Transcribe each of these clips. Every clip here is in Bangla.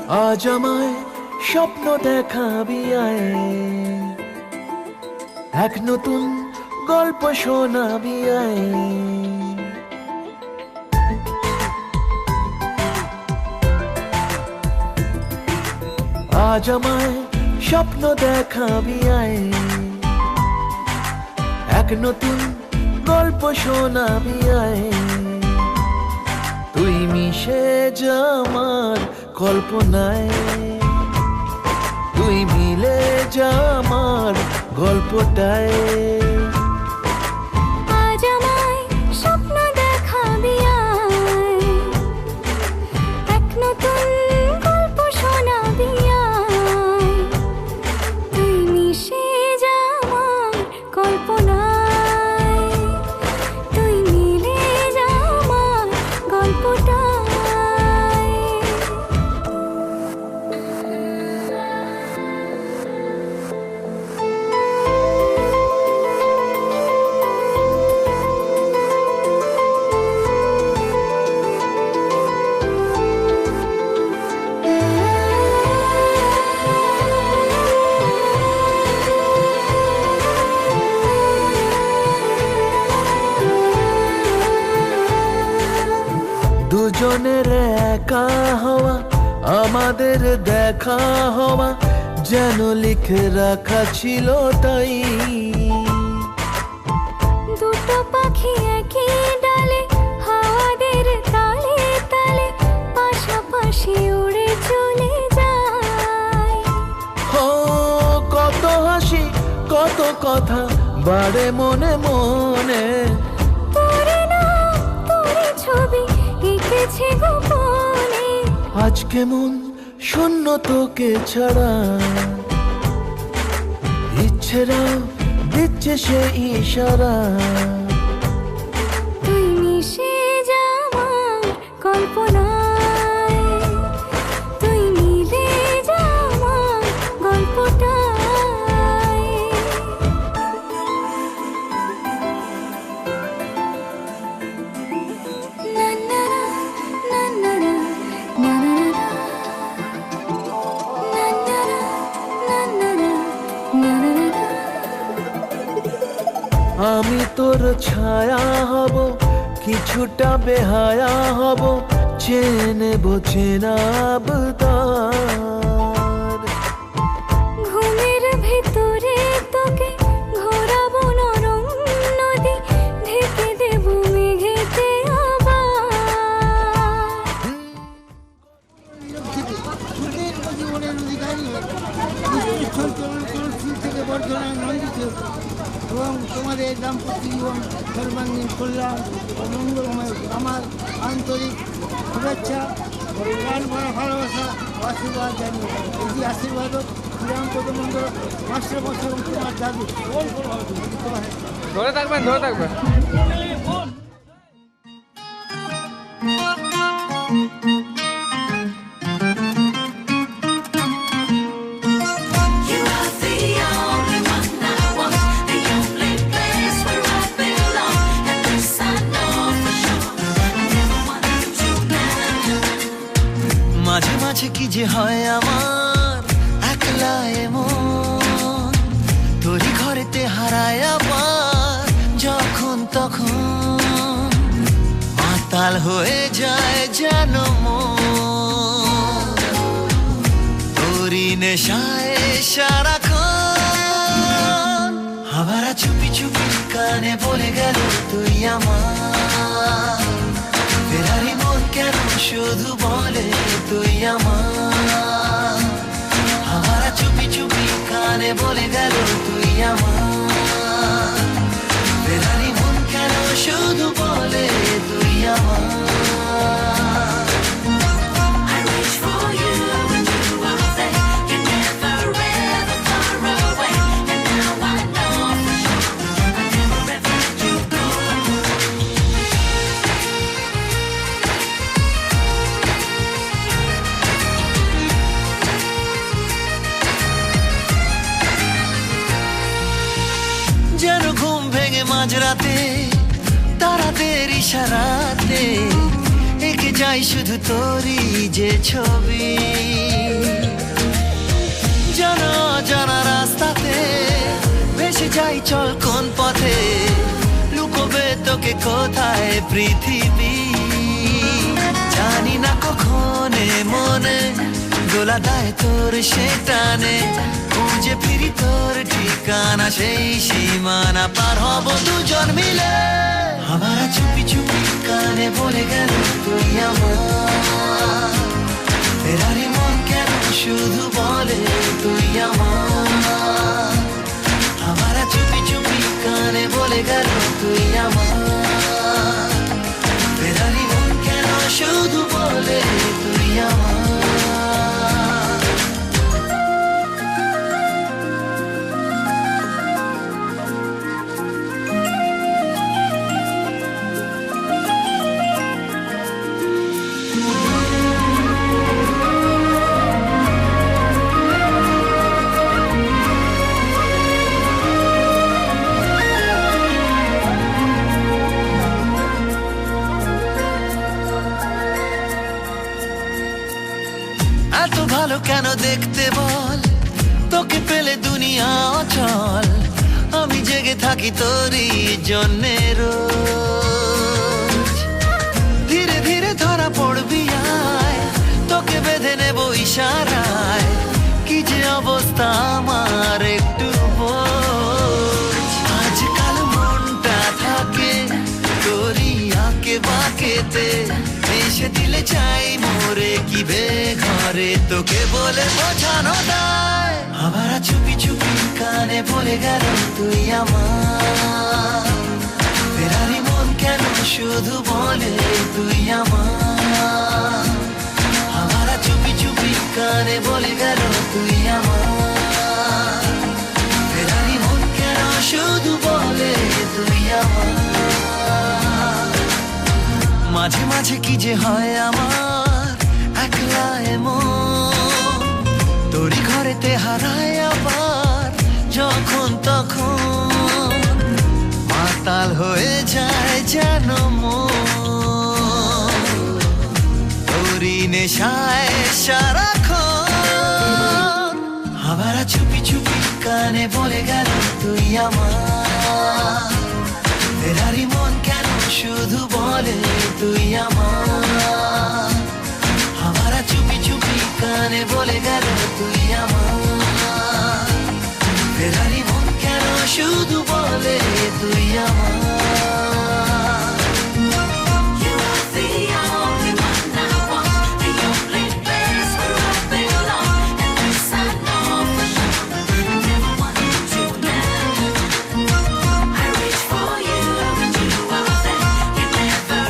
আজ আমায় স্বপ্ন দেখাবি আয়, এক নতুন গল্প শোনাবি আয়। আজ আমায় স্বপ্ন দেখাবি আয়, এক নতুন গল্প শোনাবি আয়। তুই মিশে যা আমার কল্পনায়, তুই মিলে যা আমার গল্পটায়। আজ আমায় স্বপ্ন দেখাবি আয়, এক নতুন গল্প শোনাবি আয়। তুই মিশে যা আমার কল্পনায়, তুই মিলে যা আমার গল্পটায়। দুজনের একা হওয়া, আমাদের দেখা হওয়া যেন লিখে রাখা ছিল তাই। দুটো পাখি একই ডালে, হাওয়াদের তালে তালে পাশাপাশি উড়ে চলে যায়। ও কত হাসি কত কথা বাড়ে মনে মনে, তোরে নাম তোরে ছবি এঁকেছে গোপনে। আজ কেমন শূন্য তোকে ছাড়া, ইচ্ছেরা দিচ্ছে সে ইশারা। তুই মিশে যা আমার কল্পনায়, তুই মিলে যা আমার গল্পটায়। না না না না না না না না না। আমি তোর ছায়া হব, কিছুটা বেহায়া হব, চেনে বোঝেনাবদার। ঘুমের ভেতরে তোকে ঘোরাবো নরম নদী, ঢেকে দেবো মেঘেতে আবার। জীবনের অধিকারী থেকে বর্ধমানে নন্দিত এবং তোমাদের দাম্পত্য জীবন সর্বাঙ্গীন কল্যাণ ও মঙ্গলময় আমার আন্তরিক শুভেচ্ছা ও প্রাণ ভরা ভালোবাসা ও আশীর্বাদ জানিয়ে এই আশীর্বাদক শ্রীরাম পদমন্ডল মাস্টার বছর তোমার দাদু ধরে থাকবেন ধরে থাকবেন। You are the only one I want, the only place where I belong, and this I know for sure. I never wanted you to know. মাঝে মাঝে কি যে হয় আমার একলা এমন, তোরই ঘরেতে হারায় আবার যখন তখন মাতাল হয়ে যায় যেন মন, তোরই নেশায় সারাক্ষণ। আবার চুপি চুপি কানে বলে গেল তুই আমার, ফেরারি মন কেন শুধু বলে তুই আমার। আবার চুপি চুপি কানে বলে গেল তুই আমার, ফেরারি মন কেন শুধু বলে তুই আমার। I reach for you and you are there. You're never ever far away, and now I know for sure. I never ever let you go. যেন ঘুম ভেঙে মাঝরাতে তারাদের ইশারাতে এঁকে যাই শুধু তোরই যে ছবি, জানা জানা রাস্তাতে ভেসে যাই চল কোন পথে, লুকোবে তোকে কোথায় পৃথিবী। জানি না কখন মনে দোলা দেয় তোর সে টানে, খুঁজে ফিরি তোর ঠিকানা, সেই সীমানা পার হব দুজন মিলে। আমার চুপি চুপি কানে বলে গেল তুই আমার, ফেরারি মন কেন শুধু বলে তুই আমার। আমার চুপি চুপি কানে বলে গেল তুই আমার, ফেরারি মন কেন শুধু বলে তুই আমার। এত ভালো কেন দেখতে বল, তোকে পেলে দুনিয়া অচল, আমি জেগে থাকি তোরই জন্যে রোজ। ধীরে ধীরে ধরা পড়বি আয়, তোকে বেঁধে নেব ইশারায়, কি যে অবস্থা আমার একটু বোঝ। আজকাল মনটা থাকে তোরই আঁকে বাঁকেতে, এসে দিলে চাই মোরে কি ঘরে, তোকে বলে বোঝানো দায়। আবার চুপি চুপি কানে বলে গেল তুই আমার, ফেরারি মন কেন শুধু বলে তুই আমার। আবার চুপি চুপি কানে বলে গেল তুই আমার, ফেরারি মন কেন শুধু বলে তুই আমার। মাঝে মাঝে কি যে হয় আমার একলা মন, তোরই ঘরেতে হারায় আবার যখন তখন, মাতাল হয়ে যায় যেন মন, তোরই নেশায় সারাক্ষণ। আবার চুপি চুপি কানে বলে গেল তুই আমার, ফেরারি মন কেন শুধু বলে তুই আমার। আমার চুপি চুপি কানে বলে গেল তুই আমার, ফেরারি মন কেন শুধু বলে তুই আমার। You are the only one I want, the only place where I belong, and this I know for sure. I never wanted to let. I reach for you and you are there. You're never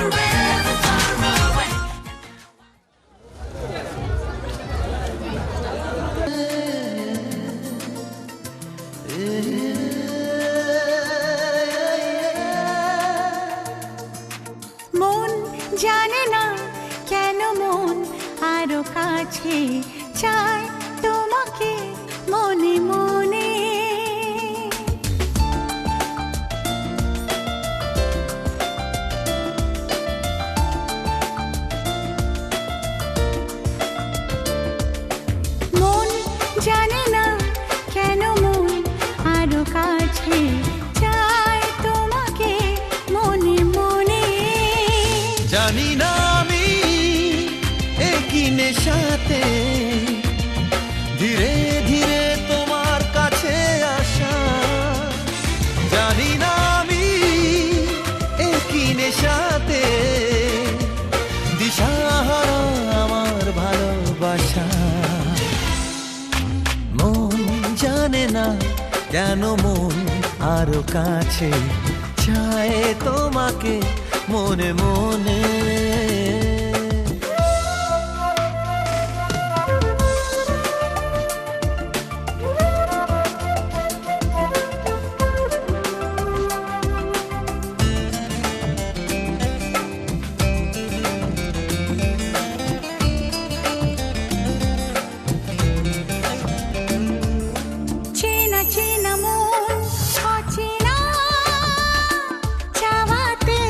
ever far away. মন জানে না কেন মন আরো কাছে চায় তোমাকে মনে মনে। মন জানে না কেন মন আরো কাছে চায় তোমাকে মনে মনে। জানি না আমি একই নেশাতে ধীরে ধীরে তোমার কাছে আসা, জানি না আমি একই নেশাতে দিশাহারা আমার ভালোবাসা। মন জানে না কেন মন আরো কাছে চায় তোমাকে মনে মনে। চেনা চেনা মন অচেনা চাওয়াতে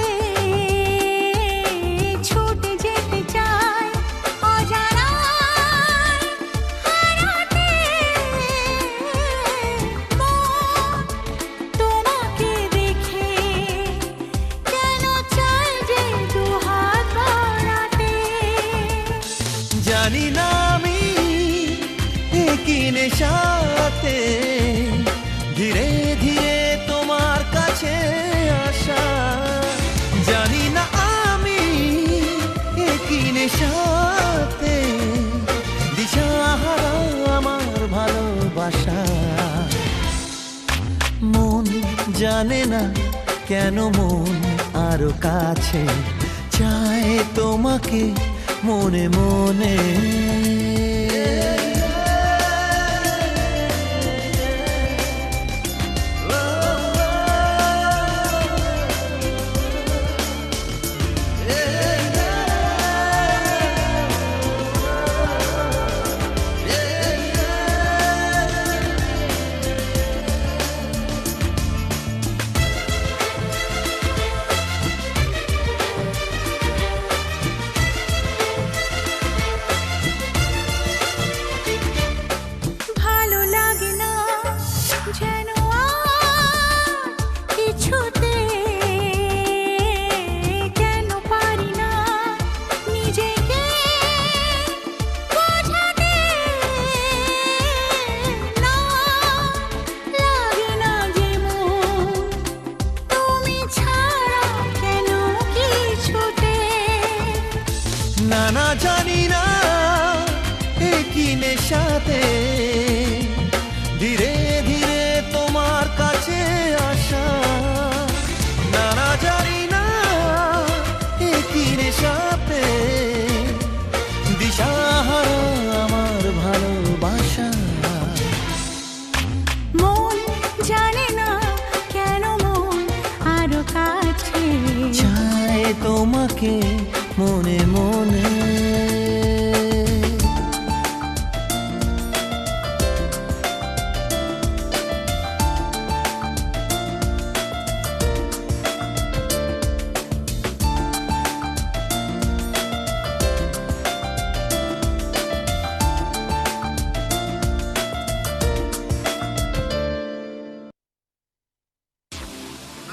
জানে না কেন মন আরো কাছে চায় তোমাকে মনে মনে। ভালো লাগে না যেন আর কিছুতে, কেন পারি না নিজেকে বোঝাতে, না লাগে না যে মন তুমি ছাড়া কেন কিছুতে। না না জানি না এ কি নেশাতে ধীরে ধীরে তোমার কাছে আসা। না না জানি না এ কি নেশাতে দিশাহারা আমার ভালোবাসা। মন জানে না কেন মন আরো কাছে চায় তোমাকে মনে মনে।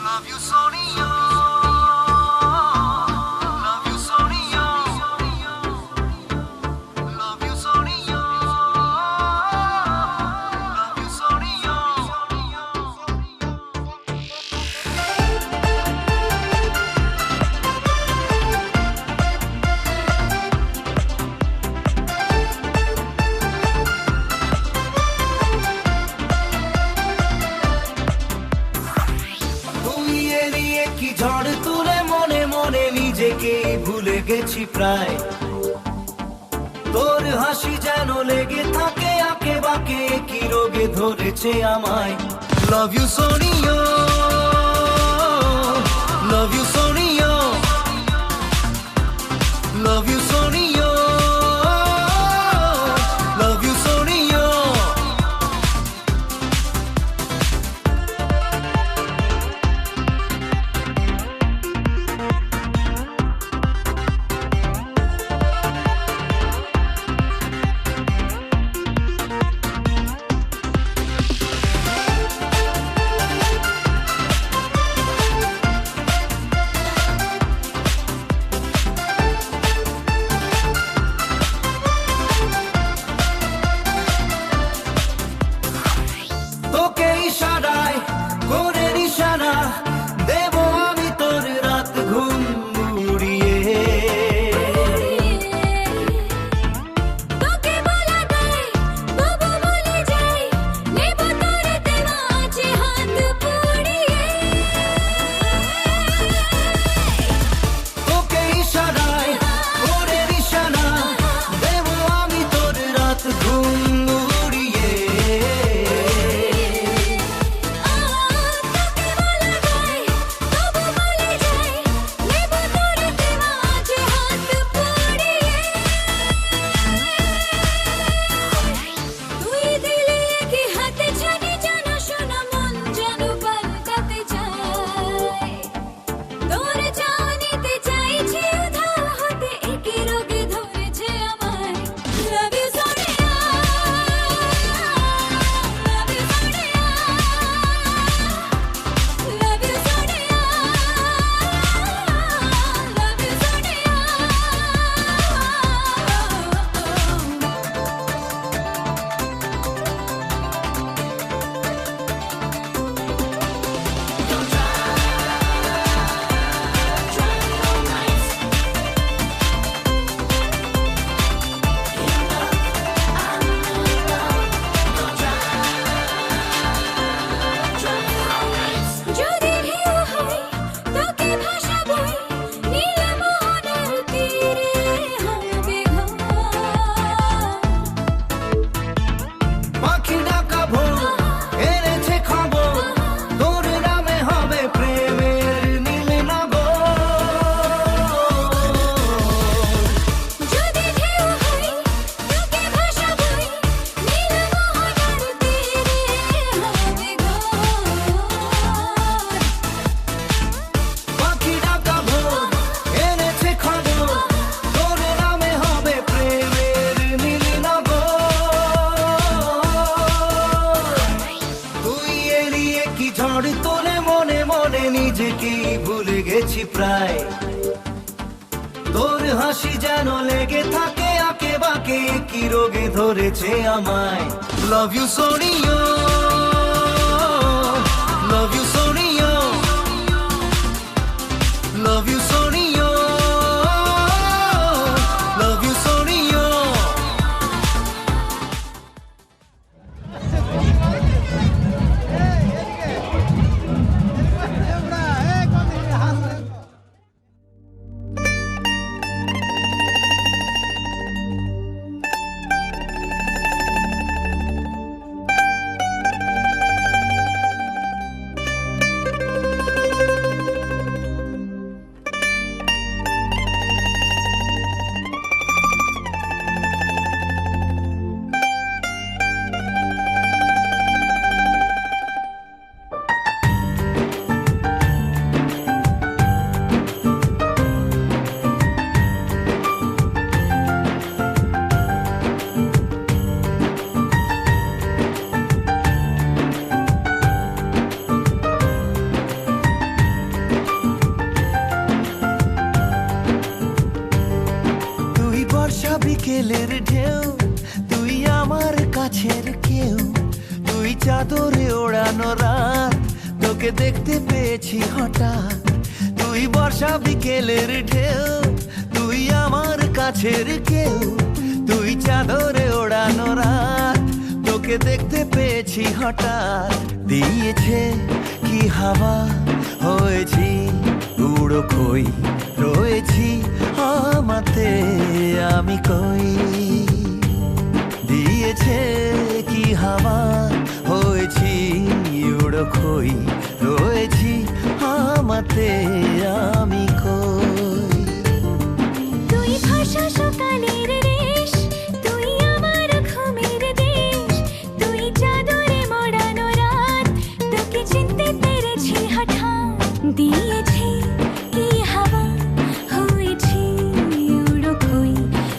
Love you, Sonia. Love you, Sonia. Love you, Sonia. Love you, Sonia. তুই এড়িয়ে কি ঝড় তুলে মনে মনে নিজেকে ভুলে গেছি প্রায়। তোর হাসি যেন লেগে থাকে আঁকে বাঁকে কি রোগে ধরেছে আমায়। Love you Sonia, love you Sonia, love you Sonia, love you Sonia. ঝড় তোলে মনে মনে নিজেকে ভুলে গেছি প্রায় তোর হাসি যেন লেগে থাকে আঁকে বাঁকে কি রোগে ধরেছে আমায় love you Sonia love you Sonia love you Sonia love you Sonia বিকেলের ঢেউ তুই আমার কাছের কেউ তুই চাদরে ওড়ানো রাত তোকে দেখতে পেয়েছি হঠাৎ তুই বর্ষা বিকেলের ঢেউ তুই আমার কাছের কেউ তুই চাদরে ওড়ানো রাত তোকে দেখতে পেয়েছি হঠাৎ দিয়েছে কি হাওয়া হয়েছি উড়ো কই রয়েছি আমাতে আমি কই দিয়েছে কি হাওয়া হয়েছি উড়ো কই রয়েছি আমাতে আমি কই তুই ভাষা সকালের রেশ তুই আমার ঘুমের দেশ তুই চাদরে মোড়ানো রাত তোকে চিনতে পেরেছি হঠাৎ দিয়েছি কি হাওয়া হয়েছি উড়ো কই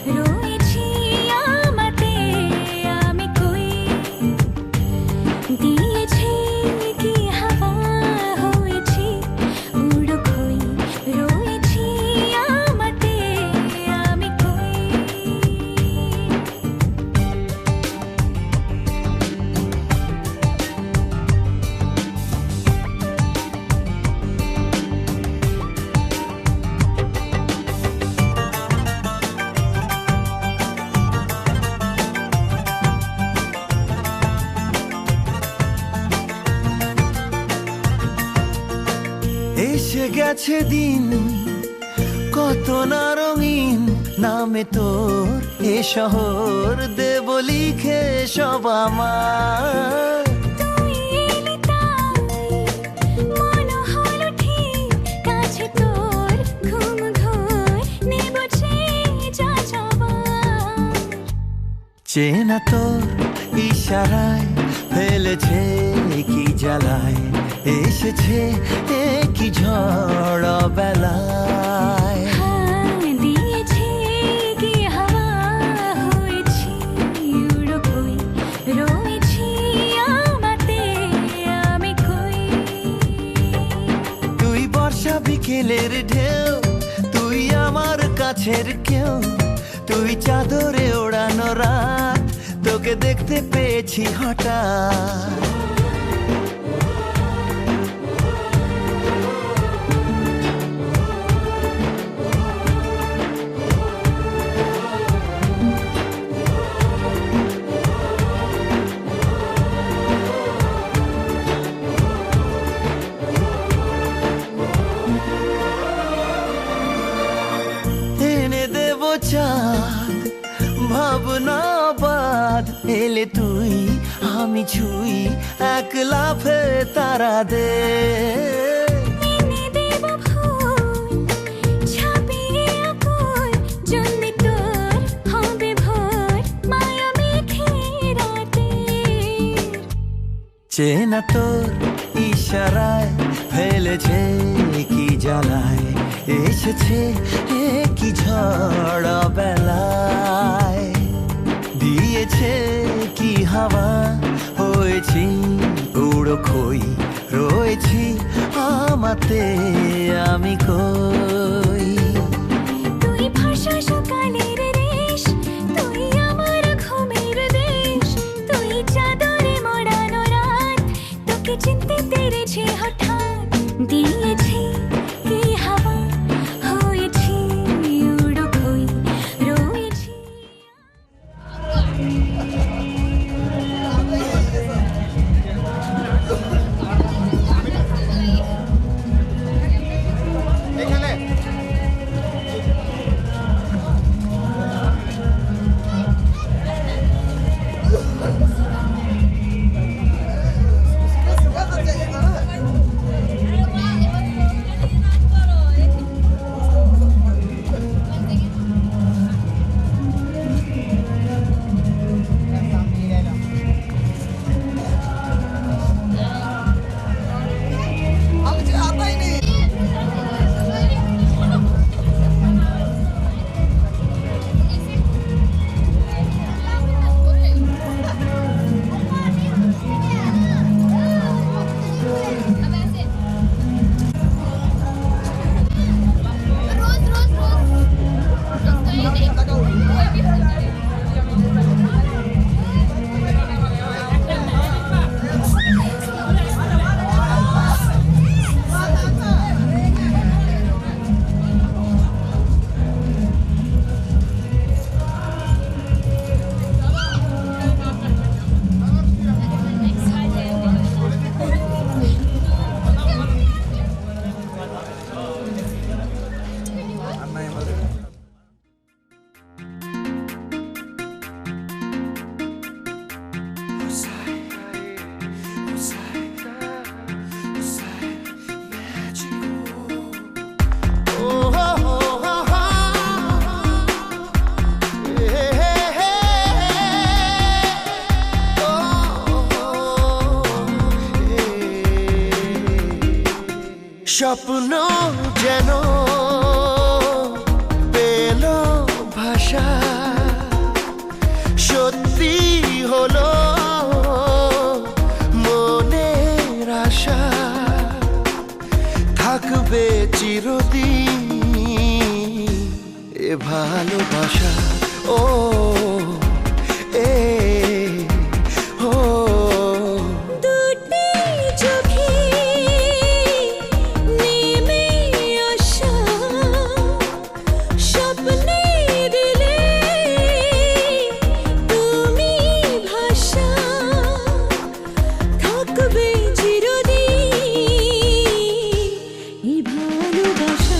রয়েছি আমাতে আমি কই দিয়েছি কি হাওয়া হয়েছি উড়ো কই রয়েছি আমাতে আমি কই এসে গেছে দিন কত না রঙিন নামে তোর এ শহর দেব লিখে সব আমার তুই এলি তাই মন হলো ঠিক কাছে তোর ঘুম ঘোর নেব যা যাবার চেনা তোর ইশারায় ফেলেছে কি জ্বালায় এসেছে কি ঝড় বেলায় দিয়েছি কি হাওয়া হয়েছি উড়ো কই রয়েছি আমাতে আমি কই তুই বর্ষা বিকেলের ঢেউ তুই আমার কাছের কেউ তুই চাদরে ওড়ানো রাত তোকে দেখতে পেয়েছি হঠাৎ এনে দেব চাঁদ ভাবনা বাদ এলে তুই আমি ছুই এক লাফে তারা দে এনে দেব ফুল ছাপিয়ে আকুল জন্মে তোর হবে ভোর মায়া মেঘে রাতে চেনা তোর ইশারায় ফেলেছে কি জ্বালায় এসেছে কি ঝড় বেলায় দিয়েছে কি হাওয়া হয়েছি উড়ো খই চাইছি আমাতে আমি কই। তুই ভাষা সকালের রেশ, তুই আমার ঘুমের দেশ, তুই চাদরে মোড়ানো রাত, তোকে চিনতে পেরেছি হঠাৎ, দিয়েছি কি হাওয়া, হয়েছি উড়ো খই, রয়েছি। স্বপ্ন যেন পেল ভাষা, সত্যি হলো মনের আশা, থাকবে চিরদিন এ ভালোবাসা। ও এ ও দুটি চোখে নেমে আসা, স্বপ্নে দিলে তুমি ভাষা, থাকবে চিরদিন এই ভালোবাসা।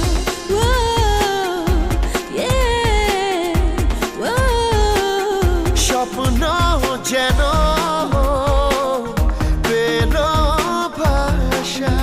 স্বপ্ন যেন পেল ভাষা।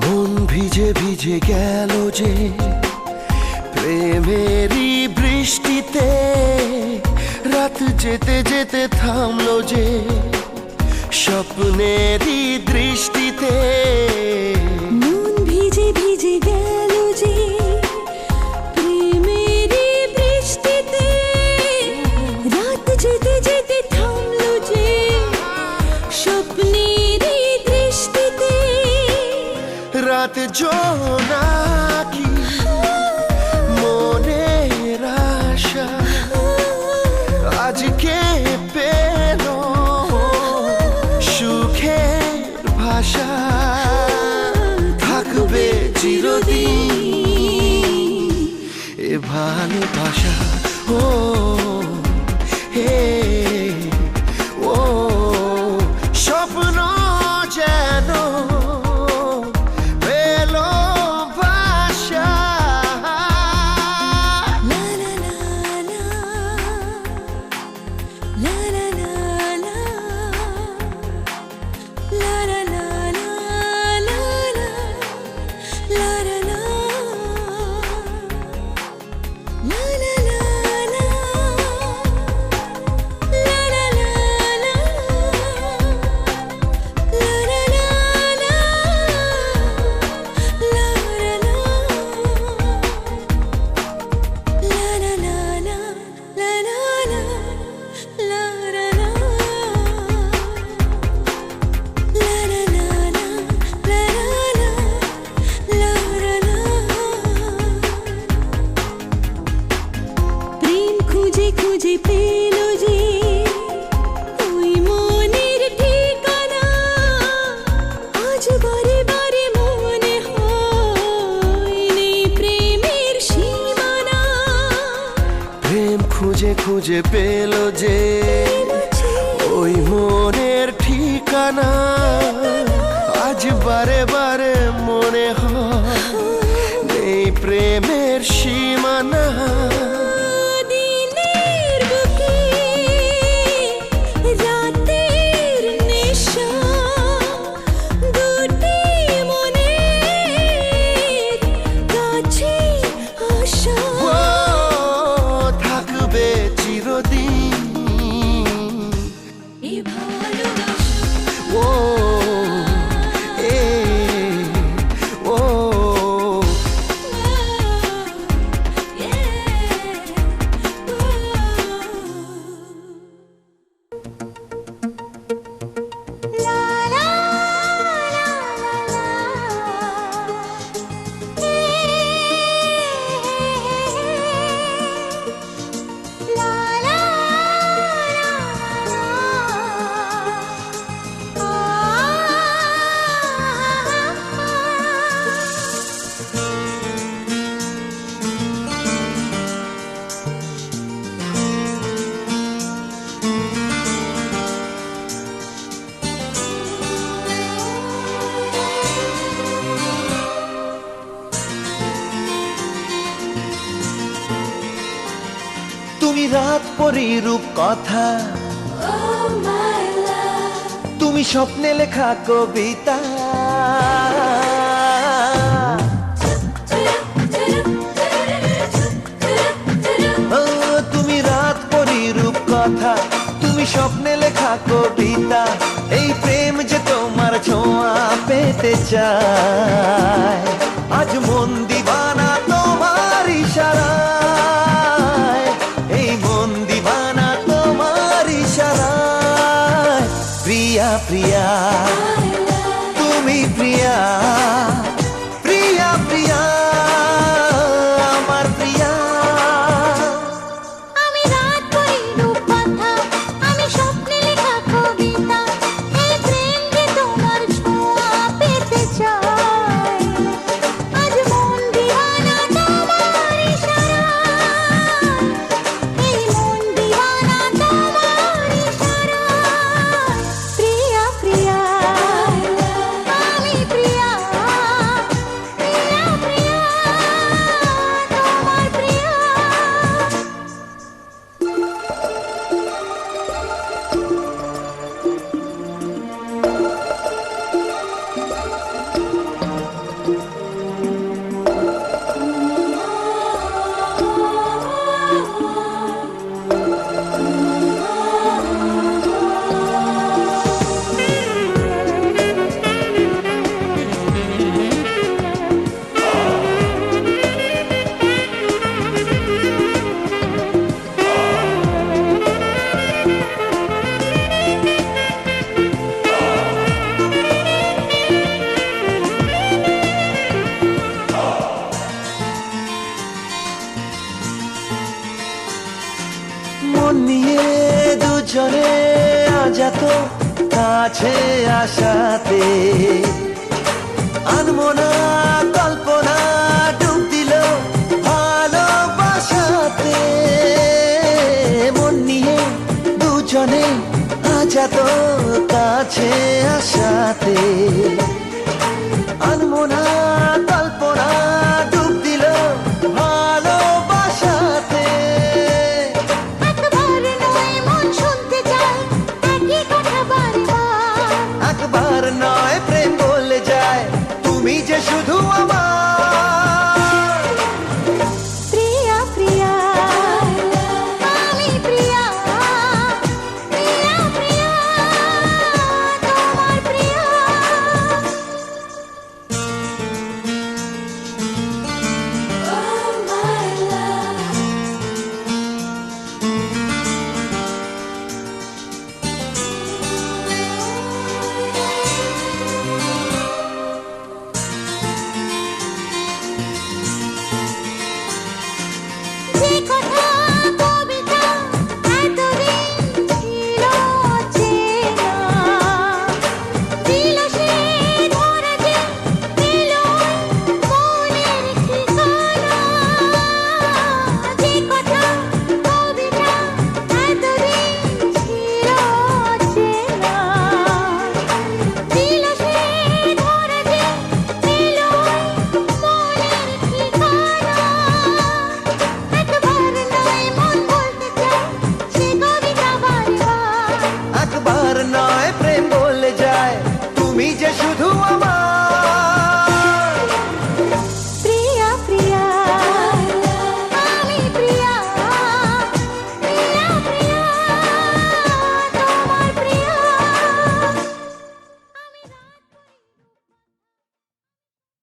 মন ভিজে ভিজে গেল যে প্রেমেরই বৃষ্টিতে, রাত যেতে যেতে থামলো যে স্বপ্নেরই দৃষ্টিতে। মন ভিজে ভিজে গেল যে প্রেমেরই বৃষ্টিতে, রাত যেতে যেতে থামলো যে স্বপ্নেরই দৃষ্টিতে। রাত জোনাকি মনের আশা আজকে পেল সুখের ভাষা, থাকবে চিরদিন এ ভালোবাসা। ও হে ও স্বপ্ন যেন পেল ভাষা। লা লা লা লা, লা লা লা লা, খুঁজে পেল যে ওই মনের ঠিকানা, আজ বারে বারে মনে হয় নেই প্রেমের সীমানা। দিনের বুকে রাতের নেশা, দুটি মনের কাছে আসা। ও থাকবে চিরদিন এই ভালোবাসা ও এ ও তুমি রাত পরি রূপ কথা, Oh my love, তুমি স্বপ্নে লেখা কবিতা। ও তুমি রাত পরি রূপ কথা, তুমি স্বপ্নে লেখা কবিতা। এই প্রেম যে তোমার ছোঁয়া পেতে চায়, আজ মন দিবানা তোমার ইশারায়, এই মন দিবানা তোমার ইশারায়। প্রিয়া প্রিয়া তুমি প্রিয়া, প্রিয়া প্রিয়া আমার প্রিয়া। আমি রাত পরি রূপ কথা, আমি স্বপ্নে লেখা কবিতা। এই প্রেম যে তোমার ছোঁয়া পেতে চায়, আজ মন দিওয়ানা তোমার ইশারায়, এই মন দিওয়ানা তোমার ইশারায়। প্রিয়া প্রিয়া আমি প্রিয়া, প্রিয়া প্রিয়া তোমার প্রিয়া। মন নিয়ে দুজনে আজ এত কাছে আসাতে, আনমো না কল্পনা ডুব দিল ভালোবাসাতে। মন নিয়ে দুজনে আজ এত কাছে আসাতে, আনমো না কল্পনা ডুব দিল ভালোবাসাতে। একবার নয় মন শুনতে চায় একই কথা বারবার। একবার নয় প্রেম বলে যায়, তুমি যে শুধু আমার